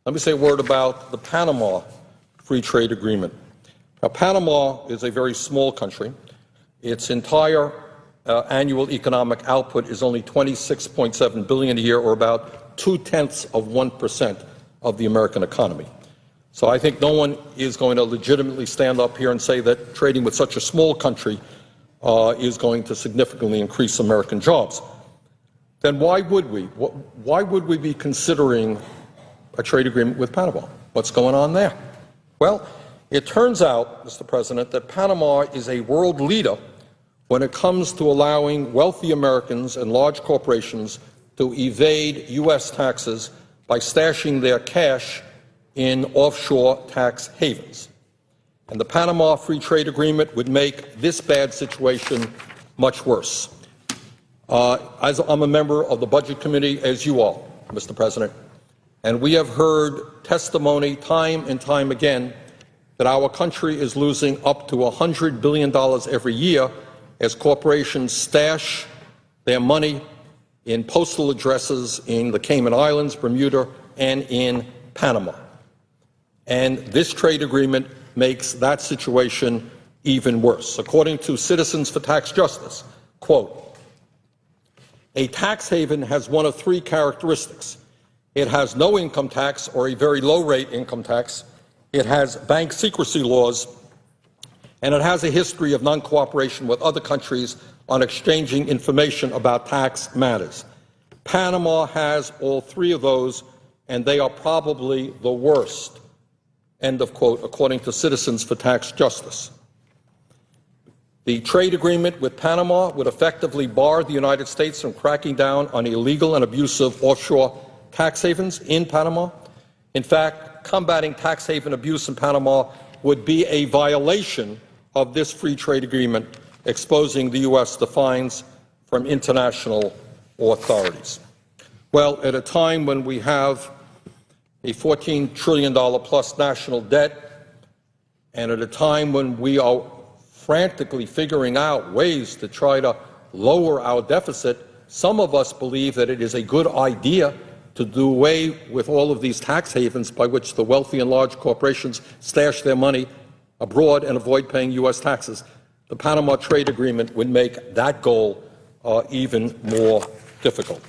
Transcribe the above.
Let me say a word about the Panama Free Trade Agreement. Now, Panama is a very small country. Its entire annual economic output is only $26.7 billion a year, or about 0.2% of the American economy. So I think no one is going to legitimately stand up here and say that trading with such a small country is going to significantly increase American jobs. Then why would we? Why would we be considering a trade agreement with Panama? What's going on there? Well, it turns out, Mr. President, that Panama is a world leader when it comes to allowing wealthy Americans and large corporations to evade U.S. taxes by stashing their cash in offshore tax havens. And the Panama Free Trade Agreement would make this bad situation much worse. As I'm a member of the Budget Committee, as you are, Mr. President, and we have heard testimony time and time again that our country is losing up to $100 billion every year as corporations stash their money in postal addresses in the Cayman Islands, Bermuda, and in Panama. And this trade agreement makes that situation even worse. According to Citizens for Tax Justice, quote, "A tax haven has one of three characteristics. It has no income tax or a very low-rate income tax. It has bank secrecy laws, and it has a history of non-cooperation with other countries on exchanging information about tax matters. Panama has all three of those, and they are probably the worst," end of quote, according to Citizens for Tax Justice. The trade agreement with Panama would effectively bar the United States from cracking down on illegal and abusive offshore tax havens in Panama. In fact, combating tax haven abuse in Panama would be a violation of this free trade agreement, exposing the U.S. to fines from international authorities. Well, at a time when we have a $14 trillion plus national debt, and at a time when we are frantically figuring out ways to try to lower our deficit, some of us believe that it is a good idea to do away with all of these tax havens by which the wealthy and large corporations stash their money abroad and avoid paying U.S. taxes. The Panama Trade Agreement would make that goal even more difficult.